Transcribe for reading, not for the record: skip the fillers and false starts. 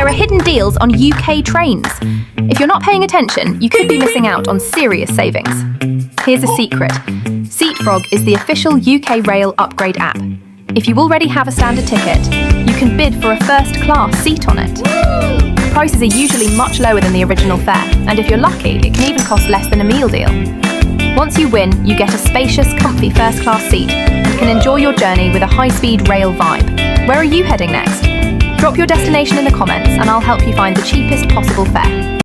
there are hidden deals on UK trains. If you're not paying attention, you could be missing out on serious savings. Here's a secret. SeatFrog is the official UK Rail upgrade app. If you already have a standard ticket, you can bid for a first-class seat on it. Prices are usually much lower than the original fare, and if you're lucky, it can even cost less than a meal deal. Once you win, you get a spacious, comfy first-class seat and can enjoy your journey with a high-speed rail vibe. Where are you heading next? Drop your destination in the comments and I'll help you find the cheapest possible fare.